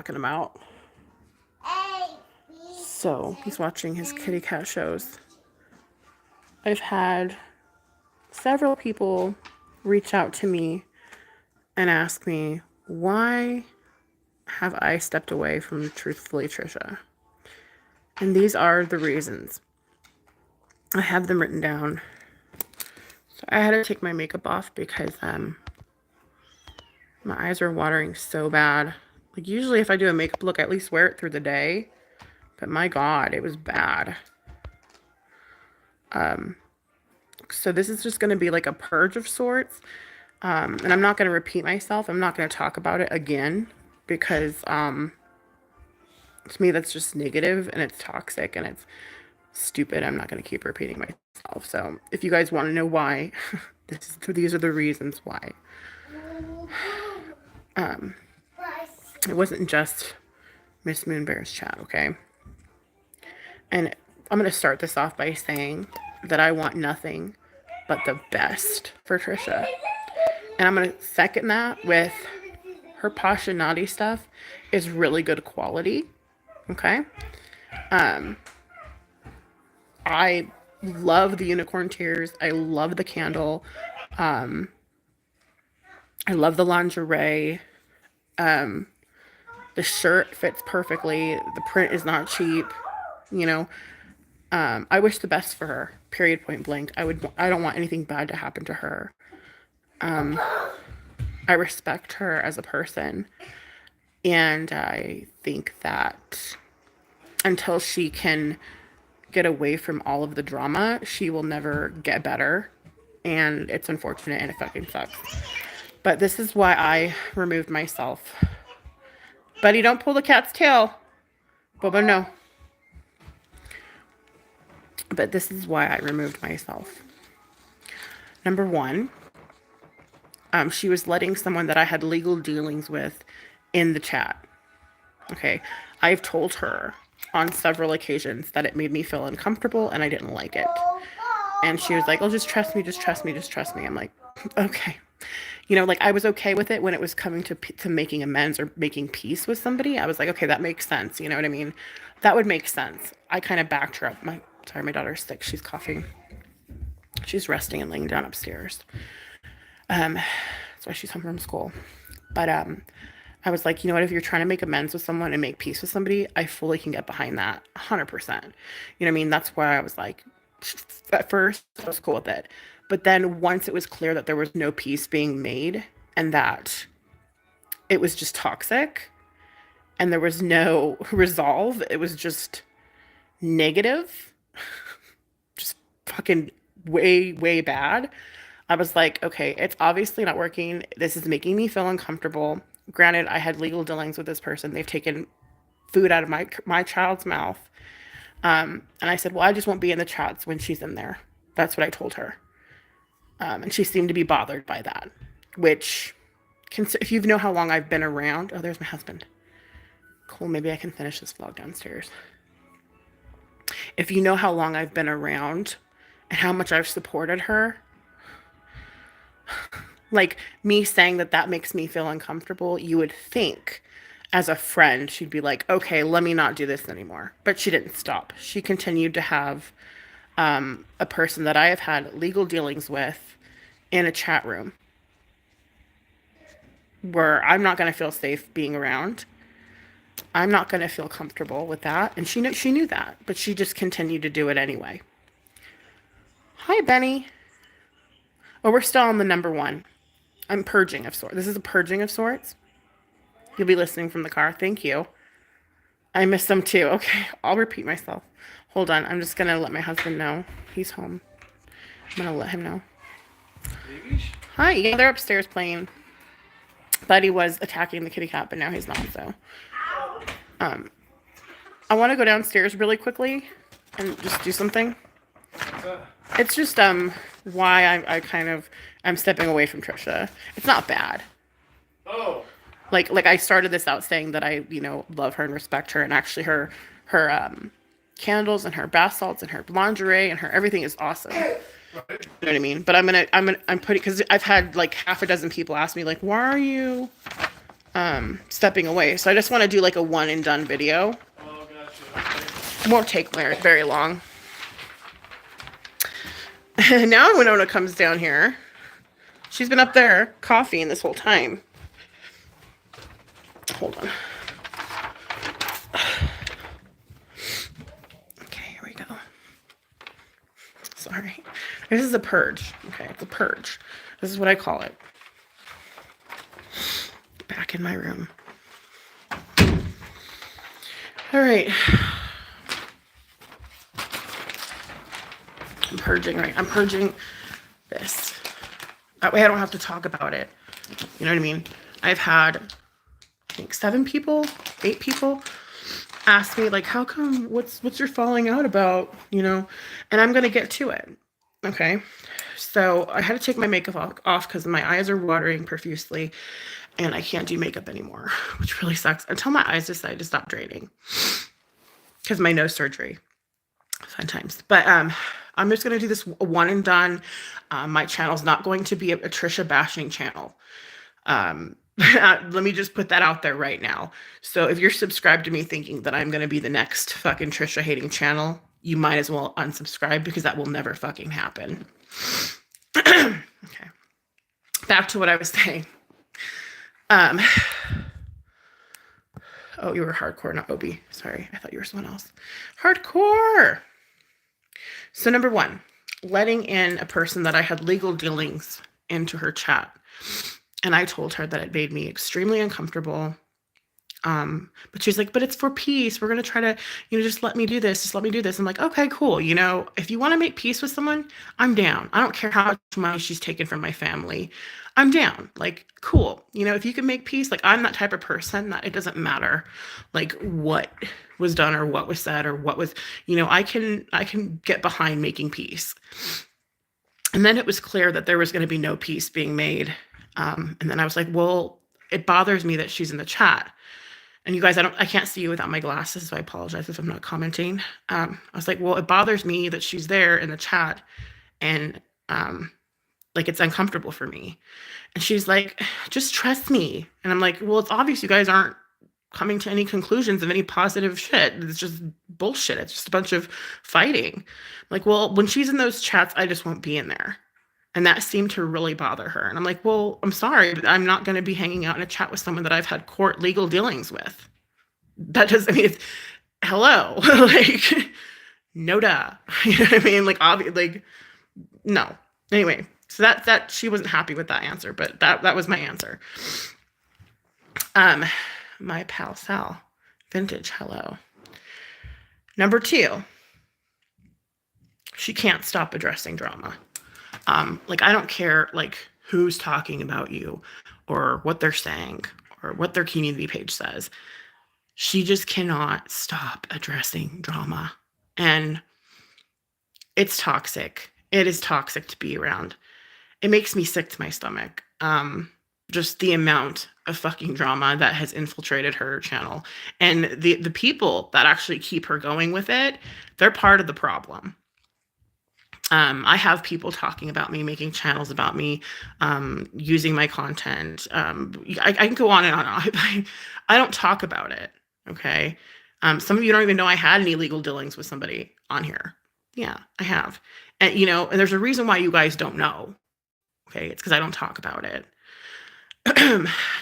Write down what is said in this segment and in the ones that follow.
knocking him out. So he's watching his kitty cat shows. I've had several people reach out to me and ask me, why have I stepped away from Truthfully Trisha? And these are the reasons. I have them written down. So I had to take my makeup off because my eyes are watering so bad. Like usually if I do a makeup look, I at least wear it through the day. But my God, it was bad. So this is just going to be like a purge of sorts. And I'm not going to repeat myself. I'm not going to talk about it again because to me that's just negative and it's toxic and it's stupid. I'm not going to keep repeating myself. So if you guys want to know why, these are the reasons why. It wasn't just Miss Moonbear's chat, okay? And I'm going to start this off by saying that I want nothing but the best for Trisha. And I'm going to second that with her posh and naughty stuff is really good quality, okay? I love the unicorn tears. I love the candle. I love the lingerie. The shirt fits perfectly. The print is not cheap. You know, I wish the best for her. Period. Point blank. I don't want anything bad to happen to her. I respect her as a person, and I think that until she can get away from all of the drama, she will never get better. And it's unfortunate and it fucking sucks. But this is why I removed myself. Buddy, don't pull the cat's tail. Boba, no. But this is why I removed myself. Number one, she was letting someone that I had legal dealings with in the chat. Okay. I've told her on several occasions that it made me feel uncomfortable and I didn't like it. And she was like, oh, just trust me, just trust me, just trust me. I'm like, okay. You know, like I was okay with it when it was coming to making amends or making peace with somebody. I was like, okay, that makes sense. You know what I mean? That would make sense. I kind of backed her up. Sorry, my daughter's sick. She's coughing. She's resting and laying down upstairs. That's why she's home from school. But I was like, you know what? If you're trying to make amends with someone and make peace with somebody, I fully can get behind that 100%. You know what I mean? That's why I was like, at first I was cool with it. But then once it was clear that there was no peace being made and that it was just toxic and there was no resolve, it was just negative, just fucking way, way bad. I was like, okay, it's obviously not working. This is making me feel uncomfortable. Granted, I had legal dealings with this person. They've taken food out of my child's mouth. And I said, well, I just won't be in the chats when she's in there. That's what I told her. And she seemed to be bothered by that, which, if you know how long I've been around, oh, there's my husband. Cool, maybe I can finish this vlog downstairs. If you know how long I've been around and how much I've supported her, like me saying that makes me feel uncomfortable, you would think as a friend, she'd be like, okay, let me not do this anymore. But she didn't stop. She continued to have a person that I have had legal dealings with in a chat room where I'm not going to feel safe being around. I'm not going to feel comfortable with that. And she knew that, but she just continued to do it anyway. Hi, Benny. Oh, we're still on the number one. I'm purging of sorts. This is a purging of sorts. You'll be listening from the car. Thank you. I missed them too. Okay, I'll repeat myself. Hold on. I'm just going to let my husband know. He's home. I'm going to let him know. Babies? Hi. Yeah, they're upstairs playing. Buddy was attacking the kitty cat, but now he's not, so. I want to go downstairs really quickly and just do something. It's just why I'm stepping away from Trisha. It's not bad. Oh. Like I started this out saying that I, love her and respect her, and actually her candles and her bath salts and her lingerie and her everything is awesome. You know what I mean? But I'm putting, because I've had like half a dozen people ask me like, why are you stepping away. So I just want to do like a one and done video. Oh, gotcha. It won't take very long. Now Winona comes down here. She's been up there coughing this whole time. Hold on. Okay, here we go. Sorry. This is a purge. Okay, it's a purge. This is what I call it. Back in my room. All right. I'm purging, right? I'm purging this. That way I don't have to talk about it. You know what I mean? I've had, I think, 7 people, 8 people ask me, like, how come, what's your falling out about, you know? And I'm going to get to it. Okay. So I had to take my makeup off because my eyes are watering profusely and I can't do makeup anymore, which really sucks until my eyes decide to stop draining because my nose surgery. Fun times. But I'm just going to do this one and done. My channel's not going to be a Trisha bashing channel. Let me just put that out there right now. So if you're subscribed to me thinking that I'm going to be the next fucking Trisha hating channel, you might as well unsubscribe because that will never fucking happen. Okay. Back to what I was saying. Oh, you were hardcore, not Obi. Sorry, I thought you were someone else. Hardcore. So number 1, letting in a person that I had legal dealings into her chat. And I told her that it made me extremely uncomfortable. But she's like, but it's for peace. We're going to try to, just let me do this. Just let me do this. I'm like, okay, cool. If you want to make peace with someone, I'm down. I don't care how much money she's taken from my family. I'm down. Like, cool. If you can make peace, like I'm that type of person that it doesn't matter like what was done or what was said or what was, I can get behind making peace. And then it was clear that there was going to be no peace being made. And then I was like, well, it bothers me that she's in the chat. And you guys, I can't see you without my glasses, so I apologize if I'm not commenting. I was like, well, it bothers me that she's there in the chat and like it's uncomfortable for me. And she's like, just trust me. And I'm like, well, it's obvious you guys aren't coming to any conclusions of any positive shit. It's just bullshit. It's just a bunch of fighting. I'm like, well, when she's in those chats, I just won't be in there. And that seemed to really bother her. And I'm like, well, I'm sorry, but I'm not going to be hanging out in a chat with someone that I've had court legal dealings with. That doesn't mean it's, hello. Like, no duh. You know what I mean? Like, obviously, like, no. Anyway, so that she wasn't happy with that answer, but that was my answer. My pal Sal, vintage, hello. Number 2, she can't stop addressing drama. Like, I don't care, like, who's talking about you or what they're saying or what their community page says. She just cannot stop addressing drama. And it's toxic. It is toxic to be around. It makes me sick to my stomach. Just the amount of fucking drama that has infiltrated her channel. And the people that actually keep her going with it, they're part of the problem. I have people talking about me, making channels about me, using my content. I can go on and on. I don't talk about it. Okay. Some of you don't even know I had any legal dealings with somebody on here. Yeah, I have. And, and there's a reason why you guys don't know. Okay. It's because I don't talk about it.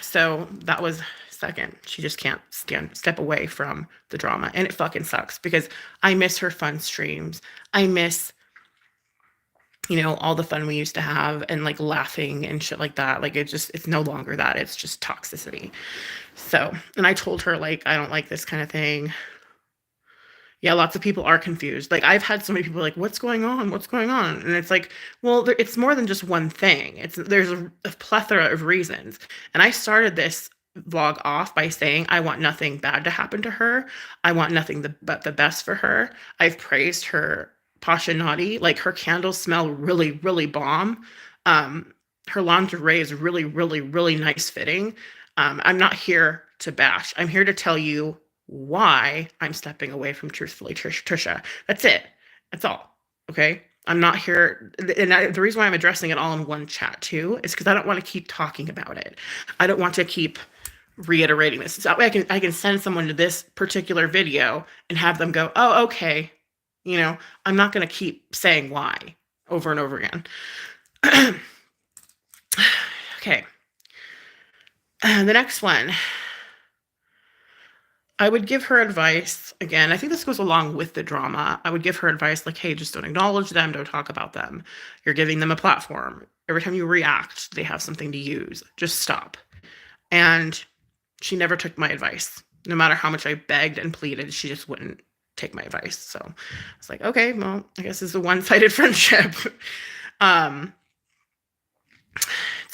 So that was second. She just can't step away from the drama. And it fucking sucks because I miss her fun streams. I miss all the fun we used to have and like laughing and shit like that. Like it's no longer that. It's just toxicity. So, and I told her, like, I don't like this kind of thing. Yeah, lots of people are confused. Like, I've had so many people like, what's going on? What's going on? And it's like, well, it's more than just one thing. There's a plethora of reasons. And I started this vlog off by saying, I want nothing bad to happen to her. I want nothing but the best for her. I've praised her Pasha Naughty. Like, her candles smell really, really bomb. Her lingerie is really, really, really nice fitting. I'm not here to bash. I'm here to tell you why I'm stepping away from Truthfully Trisha. That's it. That's all. Okay. I'm not here. And the reason why I'm addressing it all in one chat too is because I don't want to keep talking about it. I don't want to keep reiterating this. So I can send someone to this particular video and have them go, oh, okay. I'm not going to keep saying why over and over again. Okay. The next one. I would give her advice. Again, I think this goes along with the drama. I would give her advice like, hey, just don't acknowledge them. Don't talk about them. You're giving them a platform. Every time you react, they have something to use. Just stop. And she never took my advice. No matter how much I begged and pleaded, she just wouldn't take my advice. So I was like, okay, well, I guess it's a one-sided friendship. It's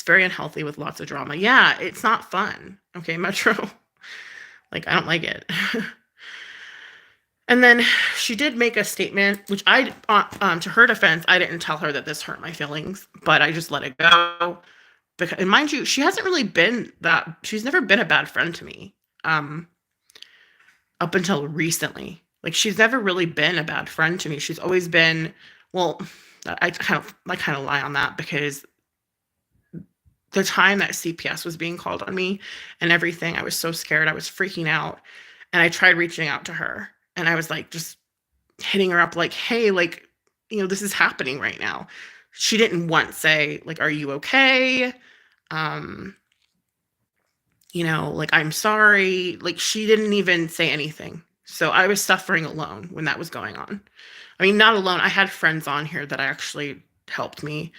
very unhealthy with lots of drama. Yeah, it's not fun. Okay, Metro. Like, I don't like it. And then she did make a statement, which to her defense, I didn't tell her that this hurt my feelings, but I just let it go. Because, and mind you, she hasn't really been she's never been a bad friend to me, up until recently. Like, she's never really been a bad friend to me. She's always been, well, I kind of lie on that, because the time that CPS was being called on me and everything, I was so scared. I was freaking out. And I tried reaching out to her. And I was like, just hitting her up like, hey, like, this is happening right now. She didn't once say, like, are you okay? Like, I'm sorry. Like, she didn't even say anything. So I was suffering alone when that was going on. I mean, not alone. I had friends on here that actually helped me.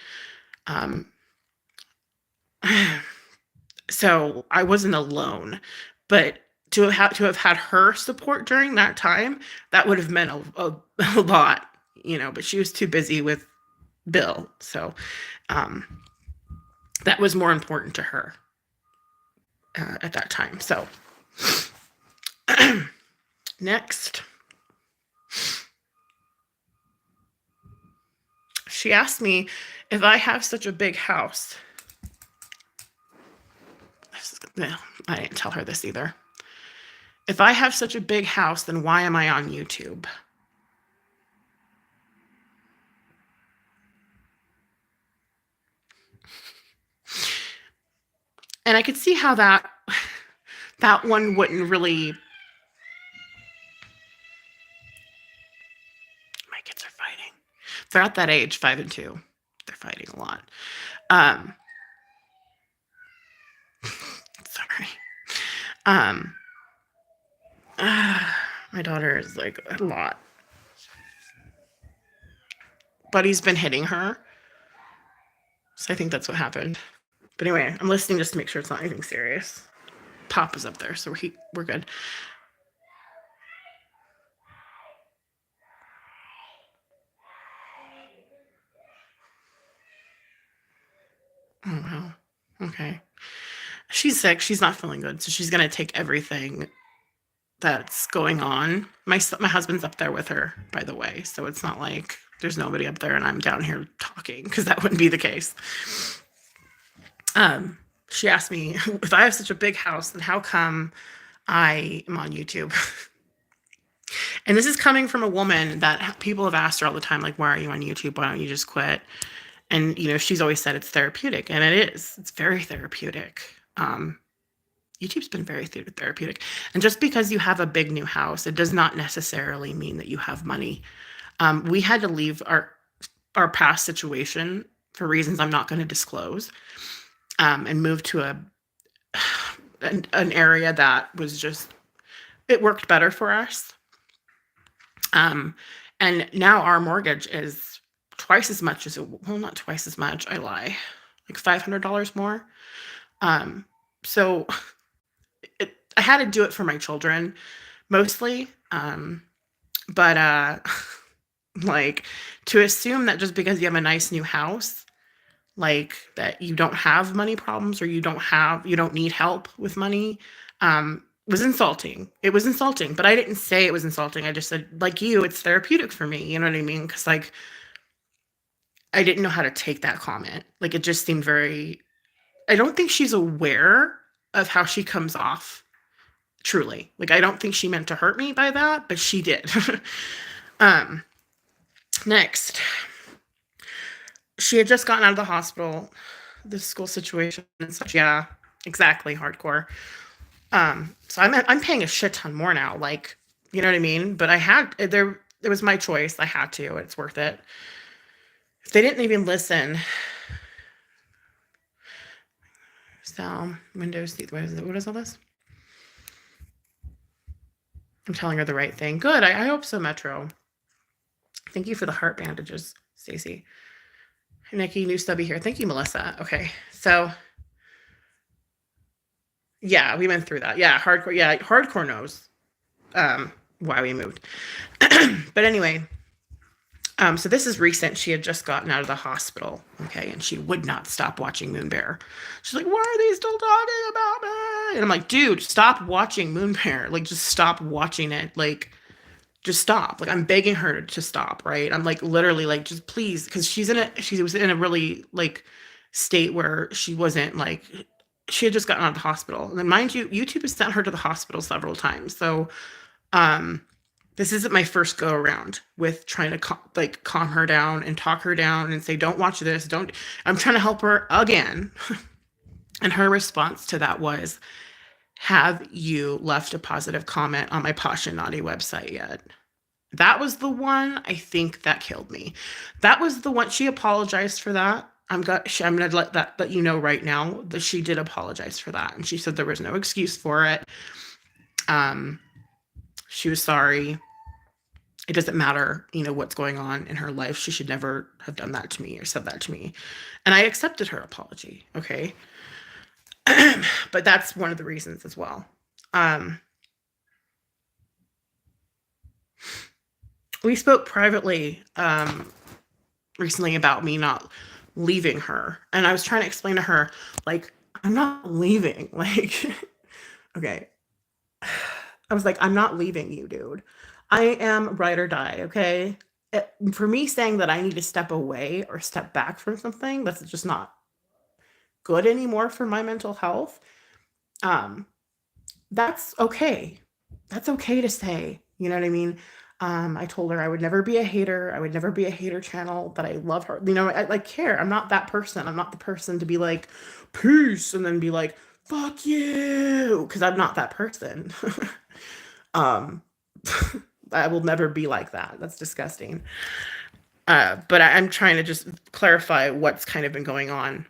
So I wasn't alone, but to have had her support during that time, that would have meant a lot, but she was too busy with Bill. So, that was more important to her, at that time. So next, she asked me if I have such a big house. No, I didn't tell her this either. If I have such a big house, then why am I on YouTube? And I could see how that one wouldn't really. My kids are fighting. They're at that age, 5 and 2. They're fighting a lot. Sorry. My daughter is like a lot. Buddy's been hitting her. So I think that's what happened. But anyway, I'm listening just to make sure it's not anything serious. Pop is up there, so we're good. Oh, wow. Okay. She's sick. She's not feeling good. So she's going to take everything that's going on. My husband's up there with her, by the way. So it's not like there's nobody up there and I'm down here talking, because that wouldn't be the case. She asked me, if I have such a big house, then how come I am on YouTube? And this is coming from a woman that people have asked her all the time, like, why are you on YouTube? Why don't you just quit? And, she's always said it's therapeutic, and it is. It's very therapeutic. YouTube's been very therapeutic. And just because you have a big new house, it does not necessarily mean that you have money. We had to leave our past situation for reasons I'm not going to disclose, and move to an area that was just, it worked better for us. And now our mortgage is twice as much as not twice as much. I lie, like $500 more. So I had to do it for my children mostly. But like, to assume that just because you have a nice new house, like, that you don't have money problems, or you don't need help with money, was insulting. It was insulting, but I didn't say it was insulting. I just said, like, it's therapeutic for me. You know what I mean? Because, like, I didn't know how to take that comment. Like, it just seemed very, I don't think she's aware of how she comes off, truly. Like, I don't think she meant to hurt me by that, but she did. Next. She had just gotten out of the hospital, the school situation and such. Yeah, exactly. Hardcore. So I'm paying a shit ton more now, like, you know what I mean? But I had there it was my choice. I had to. It's worth it. If they didn't even listen, so Windows, what is all this? I'm telling her the right thing. Good. I hope so, Metro. Thank you for the heart bandages, Stacy. Hey, Nikki, new stubby here. Thank you, Melissa. Okay, so yeah, we went through that. Yeah, hardcore. Yeah, hardcore knows why we moved. But anyway, so this is recent. She had just gotten out of the hospital, okay, and she would not stop watching Moon Bear. She's like, "Why are they still talking about me?" And I'm like, "Dude, stop watching Moon Bear. Like, just stop watching it. Like, just stop." Like, I'm begging her to stop, right? I'm like, literally, like, just please, because she was in a really like state where she wasn't like, she had just gotten out of the hospital, and then mind you, YouTube has sent her to the hospital several times, so this isn't my first go around with trying to calm her down and talk her down and say, don't watch this. Don't, I'm trying to help her again. And her response to that was, have you left a positive comment on my Posh and Naughty website yet? That was the one I think that killed me. That was the one. She apologized for that. I'm going to let you know right now that she did apologize for that. And she said there was no excuse for it. She was sorry. It doesn't matter, what's going on in her life. She should never have done that to me or said that to me. And I accepted her apology. Okay. But that's one of the reasons as well. We spoke privately recently about me not leaving her. And I was trying to explain to her, like, I'm not leaving. Like, okay. I was like, I'm not leaving you, dude. I am ride or die, okay? For me saying that I need to step away or step back from something, that's just not good anymore for my mental health. That's okay. That's okay to say. You know what I mean? I told her I would never be a hater. I would never be a hater channel, but I love her. I care. I'm not that person. I'm not the person to be like, peace, and then be like, fuck you, because I'm not that person. I will never be like that. That's disgusting. But I'm trying to just clarify what's kind of been going on.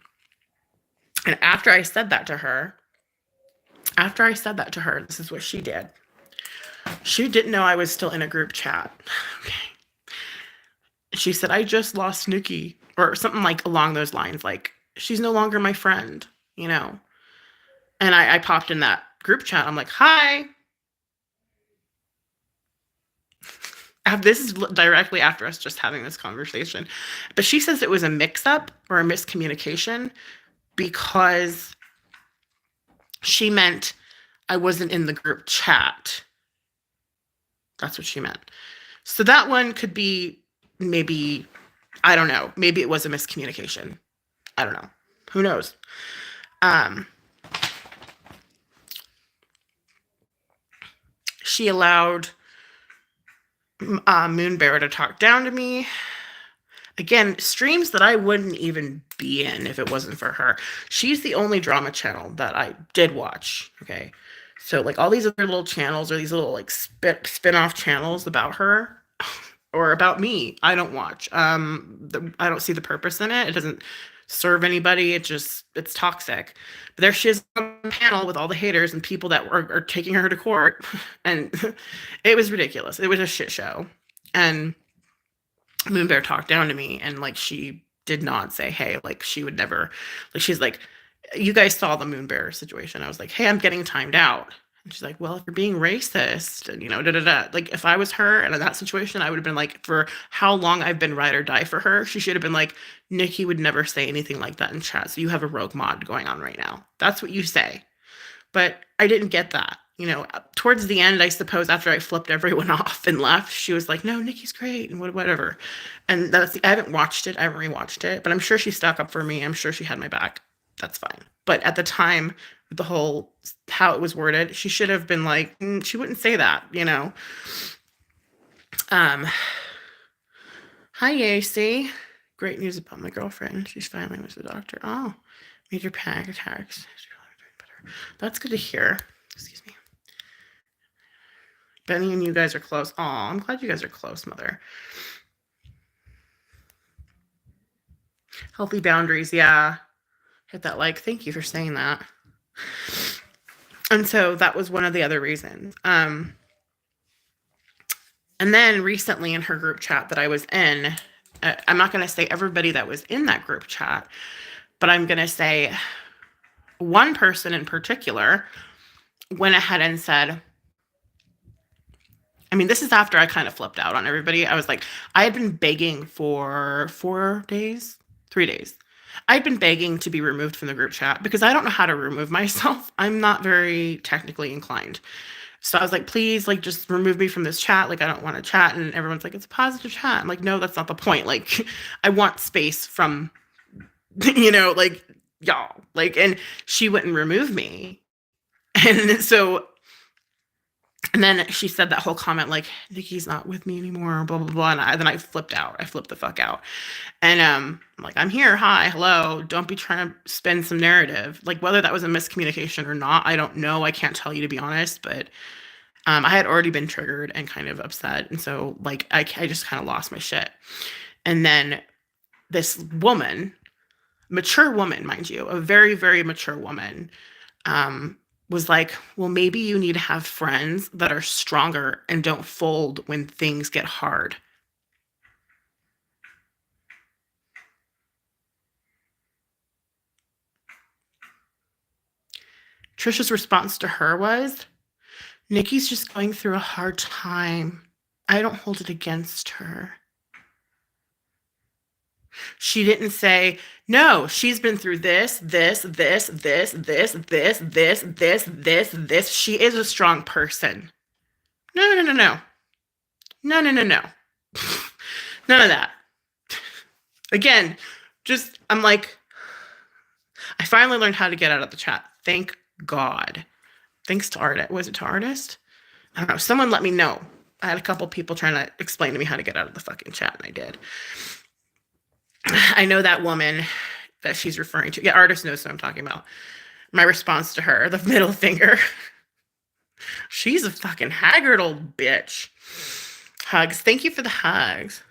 And after I said that to her, this is what she did. She didn't know I was still in a group chat. Okay. She said, I just lost Nikki, or something like along those lines. Like, she's no longer my friend, And I popped in that group chat. I'm like, hi. This is directly after us just having this conversation. But she says it was a mix-up or a miscommunication because she meant I wasn't in the group chat. That's what she meant. So that one could be maybe, I don't know. Maybe it was a miscommunication. I don't know. Who knows? She allowed Moon Bear to talk down to me. Again, streams that I wouldn't even be in if it wasn't for her. She's the only drama channel that I did watch. Okay. So like all these other little channels or these little like spin-off channels about her or about me, I don't watch. I don't see the purpose in it. It doesn't serve anybody. It's toxic. But there she is on the panel with all the haters and people that are taking her to court. And it was ridiculous. It was a shit show. And Moon Bear talked down to me, and like she did not say, hey, like she would never, like she's like, you guys saw the Moon Bear situation. I was like, hey, I'm getting timed out. And she's like, well, if you're being racist and like if I was her and in that situation, I would have been like, for how long I've been ride or die for her, she should have been like, Nikki would never say anything like that in chat. So you have a rogue mod going on right now. That's what you say. But I didn't get that. Towards the end, I suppose, after I flipped everyone off and left, she was like, no, Nikki's great and whatever. And I haven't watched it. I haven't rewatched it, but I'm sure she stuck up for me. I'm sure she had my back. That's fine. But at the time, the whole, how it was worded, she should have been like, she wouldn't say that, Hi, AC. Great news about my girlfriend. She's finally went to the doctor. Oh, major panic attacks. That's good to hear. Excuse me. Benny and you guys are close. Aw, I'm glad you guys are close, Mother. Healthy boundaries, yeah. Hit that like. Thank you for saying that. And so that was one of the other reasons. And then recently in her group chat that I was in, I'm not going to say everybody that was in that group chat, but I'm going to say one person in particular went ahead and said, I mean, this is after I kind of flipped out on everybody. I was like, I had been begging for 3 days. I'd been begging to be removed from the group chat because I don't know how to remove myself. I'm not very technically inclined. So I was like, please, like, just remove me from this chat. Like, I don't want to chat. And everyone's like, it's a positive chat. I'm like, no, that's not the point. Like, I want space from, like, y'all. Like, and she wouldn't remove me. And so, and then she said that whole comment, like, Nikki's not with me anymore, blah, blah, blah. And then I flipped out. I flipped the fuck out. And I'm like, I'm here. Hi, hello. Don't be trying to spin some narrative. Like, whether that was a miscommunication or not, I don't know. I can't tell you, to be honest. But I had already been triggered and kind of upset. And so, like, I just kind of lost my shit. And then this woman, mature woman, mind you, a very, very mature woman, was like, well, maybe you need to have friends that are stronger and don't fold when things get hard. Trisha's response to her was, Nikki's just going through a hard time. I don't hold it against her. She didn't say, no, she's been through this. She is a strong person. No. None of that. Again, I'm like, I finally learned how to get out of the chat. Thank God. Thanks to Artist. Was it to Artist? I don't know. Someone let me know. I had a couple people trying to explain to me how to get out of the fucking chat, and I did. I know that woman that she's referring to. Yeah, Artist knows what I'm talking about. My response to her, the middle finger. She's a fucking haggard old bitch. Hugs. Thank you for the hugs.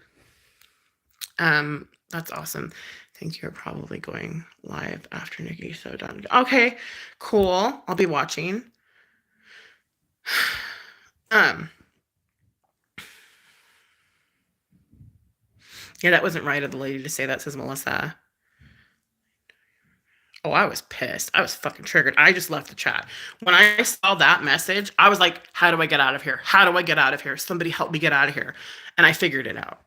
That's awesome. Think you're probably going live after Nikki's so done. Okay, cool. I'll be watching. Yeah, that wasn't right of the lady to say that, says Melissa. Oh, I was pissed. I was fucking triggered. I just left the chat. When I saw that message, I was like, how do I get out of here? How do I get out of here? Somebody help me get out of here. And I figured it out.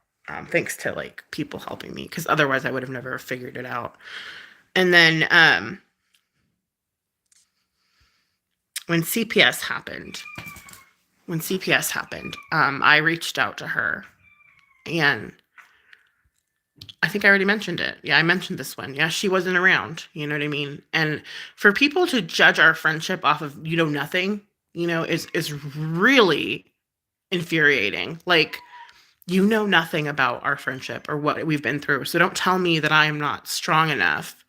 Thanks to like people helping me, because otherwise I would have never figured it out. And then when CPS happened, I reached out to her, and I think I already mentioned it. Yeah, I mentioned this one. Yeah, she wasn't around. You know what I mean? And for people to judge our friendship off of nothing, is really infuriating. Like, you know nothing about our friendship or what we've been through. So don't tell me that I am not strong enough,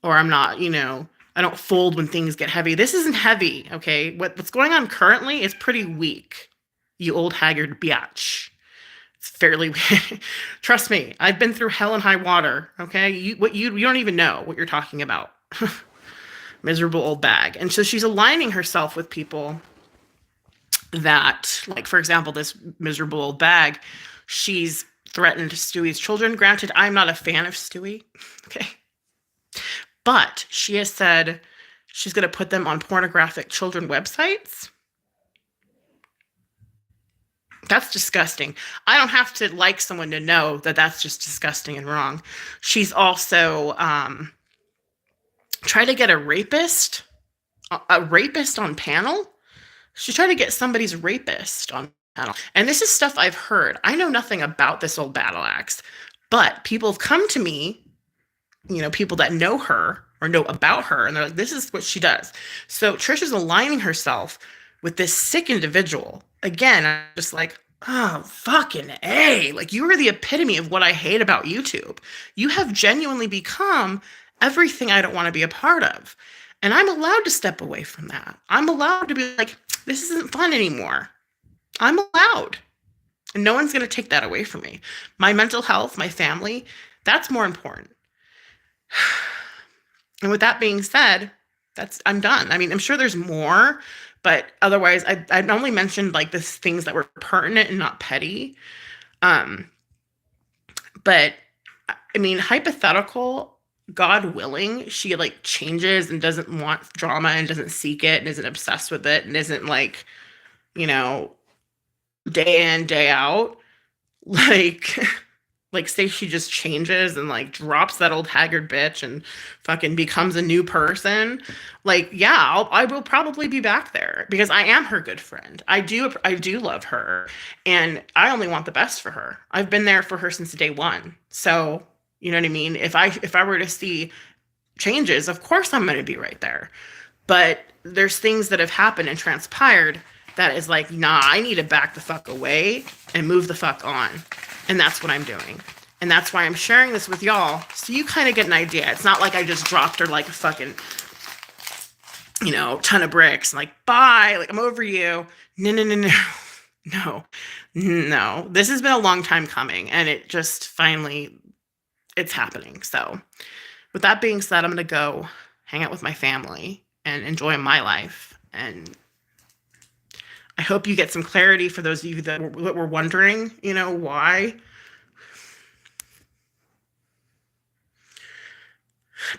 or I'm not, I don't fold when things get heavy. This isn't heavy, okay? What's going on currently is pretty weak, you old haggard biatch. It's fairly trust me, I've been through hell and high water, okay? You don't even know what you're talking about. Miserable old bag. And so she's aligning herself with people that, like, for example, this miserable old bag, she's threatened Stewie's children. Granted, I'm not a fan of Stewie, okay? But she has said she's going to put them on pornographic children websites. That's disgusting. I don't have to like someone to know that that's just disgusting and wrong. She's also tried to get a rapist on panel. She tried to get somebody's rapist on panel. And this is stuff I've heard. I know nothing about this old battle axe, but people have come to me, people that know her or know about her, and they're like, this is what she does. So Trisha's aligning herself with this sick individual. Again, I'm just like, oh, fucking A. Like, you are the epitome of what I hate about YouTube. You have genuinely become everything I don't want to be a part of. And I'm allowed to step away from that. I'm allowed to be like, this isn't fun anymore. I'm allowed. And no one's going to take that away from me. My mental health, my family, that's more important. And with that being said, I'm done. I mean, I'm sure there's more, but otherwise, I only mentioned like the things that were pertinent and not petty. Um, but I mean, hypothetical, God willing, she like changes and doesn't want drama and doesn't seek it and isn't obsessed with it and isn't like, you know, day in, day out. Like, like say she just changes and like drops that old haggard bitch and fucking becomes a new person. Like, yeah, I will probably be back there because I am her good friend. I do love her, and I only want the best for her. I've been there for her since day one. So, you know what I mean? If I were to see changes, of course I'm going to be right there. But there's things that have happened and transpired that is like, nah, I need to back the fuck away and move the fuck on. And that's what I'm doing. And that's why I'm sharing this with y'all, so you kind of get an idea. It's not like I just dropped her like a fucking, ton of bricks. Like, bye, like, I'm over you. No, no, no, no. No, no. This has been a long time coming, and it just finally, it's happening. So with that being said, I'm going to go hang out with my family and enjoy my life. And I hope you get some clarity for those of you that were wondering, why.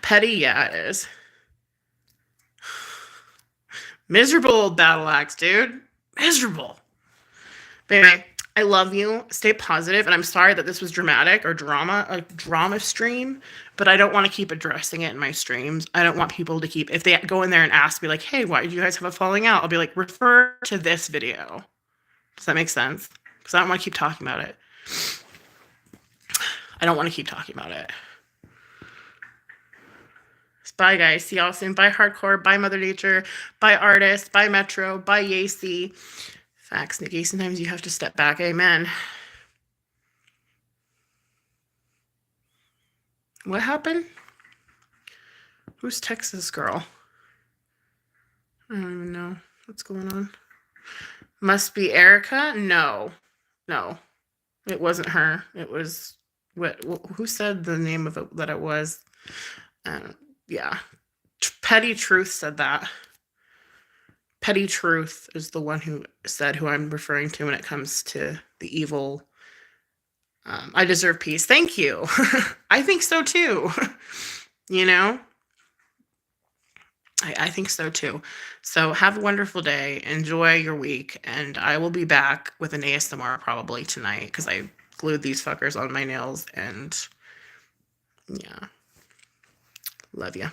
Petty, yeah, it is. Miserable old battle axe, dude. Miserable. But anyway, I love you. Stay positive, and I'm sorry that this was dramatic or a drama stream, but I don't want to keep addressing it in my streams. I don't want people to keep, if they go in there and ask me like, hey, why did you guys have a falling out? I'll be like, refer to this video. Does that make sense? Because I don't want to keep talking about it. I don't want to keep talking about it. Bye, guys. See y'all soon. Bye, Hardcore. Bye, Mother Nature. Bye, Artist. Bye, Metro. Bye, Yacy. Facts, Nikki. Sometimes you have to step back. Amen. What happened? Who's Texas girl? I don't even know what's going on. Must be Erica? No. It wasn't her. It was who said the name of it that it was? Yeah. Petty Truth said that. Petty Truth is the one who said who I'm referring to when it comes to the evil. I deserve peace. Thank you. I think so too. I think so too. So have a wonderful day. Enjoy your week. And I will be back with an ASMR probably tonight because I glued these fuckers on my nails. And yeah. Love ya.